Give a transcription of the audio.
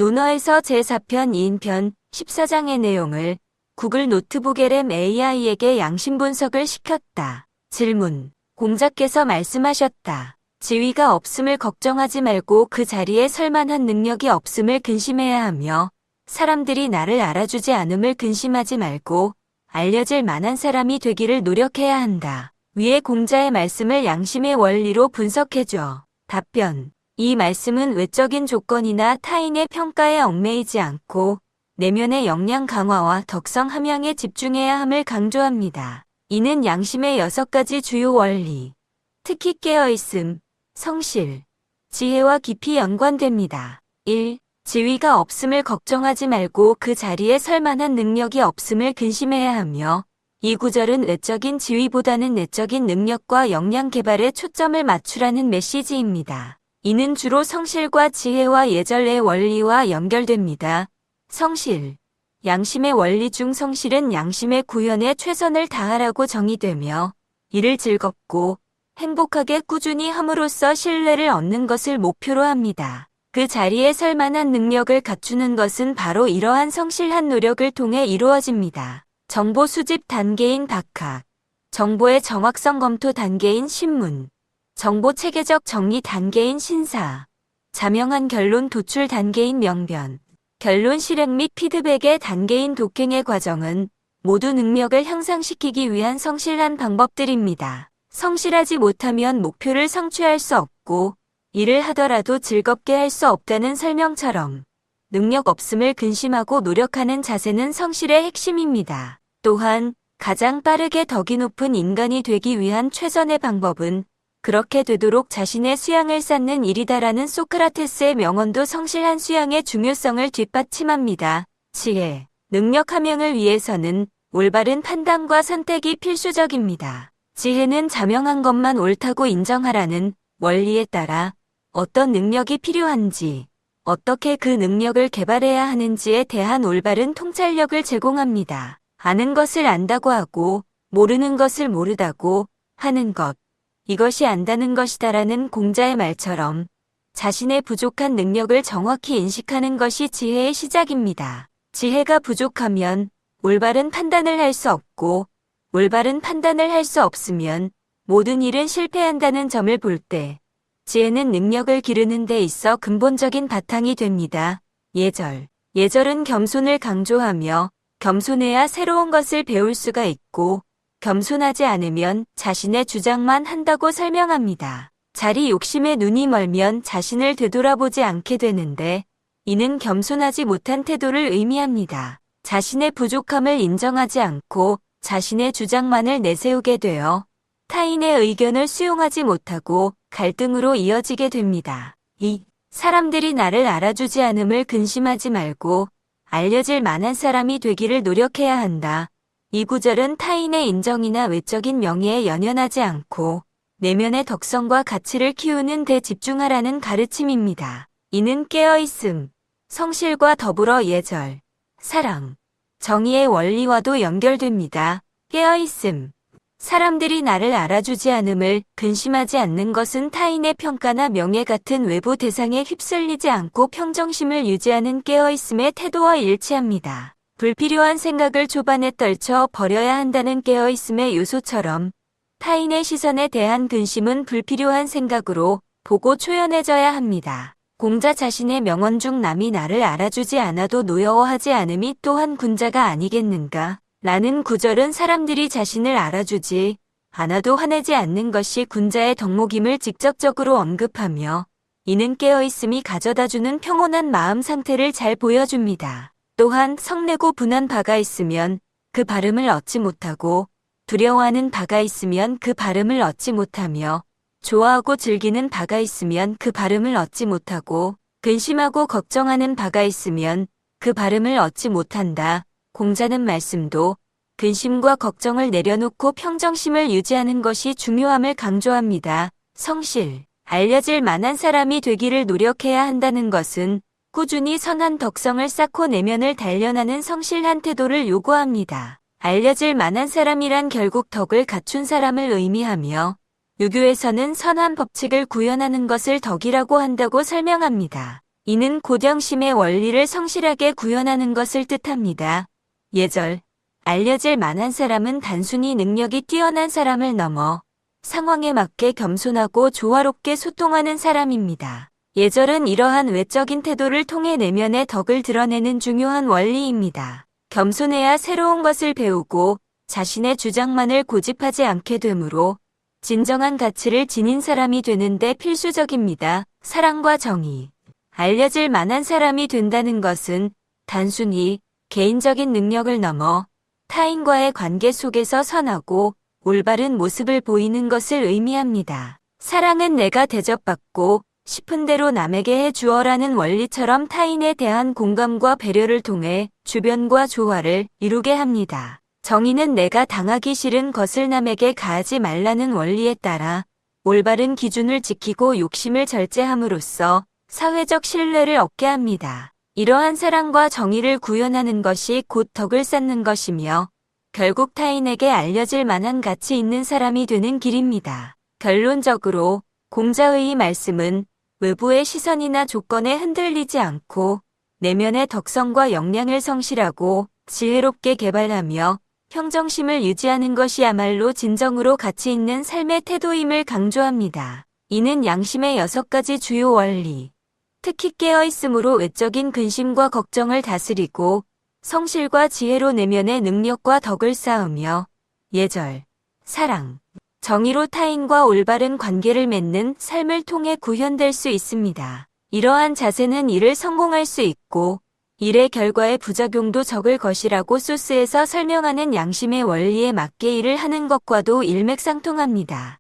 논어에서 제4편 2인편 14장의 내용을 구글 노트북 LM AI에게 양심 분석을 시켰다. 질문. 공자께서 말씀하셨다. 지위가 없음을 걱정하지 말고 그 자리에 설만한 능력이 없음을 근심해야 하며 사람들이 나를 알아주지 않음을 근심하지 말고 알려질 만한 사람이 되기를 노력해야 한다. 위의 공자의 말씀을 양심의 원리로 분석해줘. 답변. 이 말씀은 외적인 조건이나 타인의 평가에 얽매이지 않고 내면의 역량 강화와 덕성 함양에 집중해야 함을 강조합니다. 이는 양심의 6가지 주요 원리, 특히 깨어있음, 성실, 지혜와 깊이 연관됩니다. 1. 지위가 없음을 걱정하지 말고 그 자리에 설 만한 능력이 없음을 근심해야 하며 이 구절은 외적인 지위보다는 내적인 능력과 역량 개발에 초점을 맞추라는 메시지입니다. 이는 주로 성실과 지혜와 예절의 원리와 연결됩니다. 성실. 양심의 원리 중 성실은 양심의 구현에 최선을 다하라고 정의되며 이를 즐겁고 행복하게 꾸준히 함으로써 신뢰를 얻는 것을 목표로 합니다. 그 자리에 설 만한 능력을 갖추는 것은 바로 이러한 성실한 노력을 통해 이루어집니다. 정보 수집 단계인 박학, 정보의 정확성 검토 단계인 신문, 정보 체계적 정리 단계인 신사, 자명한 결론 도출 단계인 명변, 결론 실행 및 피드백의 단계인 독행의 과정은 모두 능력을 향상시키기 위한 성실한 방법들입니다. 성실하지 못하면 목표를 성취할 수 없고 일을 하더라도 즐겁게 할 수 없다는 설명처럼 능력 없음을 근심하고 노력하는 자세는 성실의 핵심입니다. 또한 가장 빠르게 덕이 높은 인간이 되기 위한 최선의 방법은 그렇게 되도록 자신의 수양을 쌓는 일이다라는 소크라테스의 명언도 성실한 수양의 중요성을 뒷받침합니다. 지혜, 능력 함양을 위해서는 올바른 판단과 선택이 필수적입니다. 지혜는 자명한 것만 옳다고 인정하라는 원리에 따라 어떤 능력이 필요한지, 어떻게 그 능력을 개발해야 하는지에 대한 올바른 통찰력을 제공합니다. 아는 것을 안다고 하고 모르는 것을 모르다고 하는 것. 이것이 안다는 것이다라는 공자의 말처럼 자신의 부족한 능력을 정확히 인식하는 것이 지혜의 시작입니다. 지혜가 부족하면 올바른 판단을 할 수 없고 올바른 판단을 할 수 없으면 모든 일은 실패한다는 점을 볼 때 지혜는 능력을 기르는 데 있어 근본적인 바탕이 됩니다. 예절. 예절은 겸손을 강조하며 겸손해야 새로운 것을 배울 수가 있고 겸손하지 않으면 자신의 주장만 한다고 설명합니다. 자리 욕심에 눈이 멀면 자신을 되돌아보지 않게 되는데 이는 겸손하지 못한 태도를 의미합니다. 자신의 부족함을 인정하지 않고 자신의 주장만을 내세우게 되어 타인의 의견을 수용하지 못하고 갈등으로 이어지게 됩니다. 2. 사람들이 나를 알아주지 않음을 근심하지 말고 알려질 만한 사람이 되기를 노력해야 한다. 이 구절은 타인의 인정이나 외적인 명예에 연연하지 않고 내면의 덕성과 가치를 키우는 데 집중하라는 가르침입니다. 이는 깨어있음, 성실과 더불어 예절, 사랑, 정의의 원리와도 연결됩니다. 깨어있음. 사람들이 나를 알아주지 않음을 근심하지 않는 것은 타인의 평가나 명예 같은 외부 대상에 휩쓸리지 않고 평정심을 유지하는 깨어있음의 태도와 일치합니다. 불필요한 생각을 초반에 떨쳐 버려야 한다는 깨어있음의 요소처럼 타인의 시선에 대한 근심은 불필요한 생각으로 보고 초연해져야 합니다. 공자 자신의 명언 중 남이 나를 알아주지 않아도 노여워하지 않음이 또한 군자가 아니겠는가? 라는 구절은 사람들이 자신을 알아주지 않아도 화내지 않는 것이 군자의 덕목임을 직접적으로 언급하며 이는 깨어있음이 가져다주는 평온한 마음 상태를 잘 보여줍니다. 또한 성내고 분한 바가 있으면 그 발음을 얻지 못하고 두려워하는 바가 있으면 그 발음을 얻지 못하며 좋아하고 즐기는 바가 있으면 그 발음을 얻지 못하고 근심하고 걱정하는 바가 있으면 그 발음을 얻지 못한다. 공자는 말씀도 근심과 걱정을 내려놓고 평정심을 유지하는 것이 중요함을 강조합니다. 성실. 알려질 만한 사람이 되기를 노력해야 한다는 것은 꾸준히 선한 덕성을 쌓고 내면을 단련하는 성실한 태도를 요구합니다. 알려질 만한 사람이란 결국 덕을 갖춘 사람을 의미하며 유교에서는 선한 법칙을 구현하는 것을 덕이라고 한다고 설명합니다. 이는 고정심의 원리를 성실하게 구현하는 것을 뜻합니다. 예절. 알려질 만한 사람은 단순히 능력이 뛰어난 사람을 넘어 상황에 맞게 겸손하고 조화롭게 소통하는 사람입니다. 예절은 이러한 외적인 태도를 통해 내면의 덕을 드러내는 중요한 원리입니다. 겸손해야 새로운 것을 배우고 자신의 주장만을 고집하지 않게 되므로 진정한 가치를 지닌 사람이 되는데 필수적입니다. 사랑과 정의. 알려질 만한 사람이 된다는 것은 단순히 개인적인 능력을 넘어 타인과의 관계 속에서 선하고 올바른 모습을 보이는 것을 의미합니다. 사랑은 내가 대접받고 싶은 대로 남에게 해주어라는 원리처럼 타인에 대한 공감과 배려를 통해 주변과 조화를 이루게 합니다. 정의는 내가 당하기 싫은 것을 남에게 가하지 말라는 원리에 따라 올바른 기준을 지키고 욕심을 절제함으로써 사회적 신뢰를 얻게 합니다. 이러한 사랑과 정의를 구현하는 것이 곧 덕을 쌓는 것이며 결국 타인에게 알려질 만한 가치 있는 사람이 되는 길입니다. 결론적으로 공자의 이 말씀은 외부의 시선이나 조건에 흔들리지 않고 내면의 덕성과 역량을 성실하고 지혜롭게 개발하며 평정심을 유지하는 것이야말로 진정으로 가치 있는 삶의 태도임을 강조합니다. 이는 양심의 6가지 주요 원리, 특히 깨어있음으로 외적인 근심과 걱정을 다스리고 성실과 지혜로 내면의 능력과 덕을 쌓으며 예절, 사랑, 정의로 타인과 올바른 관계를 맺는 삶을 통해 구현될 수 있습니다. 이러한 자세는 일을 성공할 수 있고 일의 결과의 부작용도 적을 것이라고 소스에서 설명하는 양심의 원리에 맞게 일을 하는 것과도 일맥상통합니다.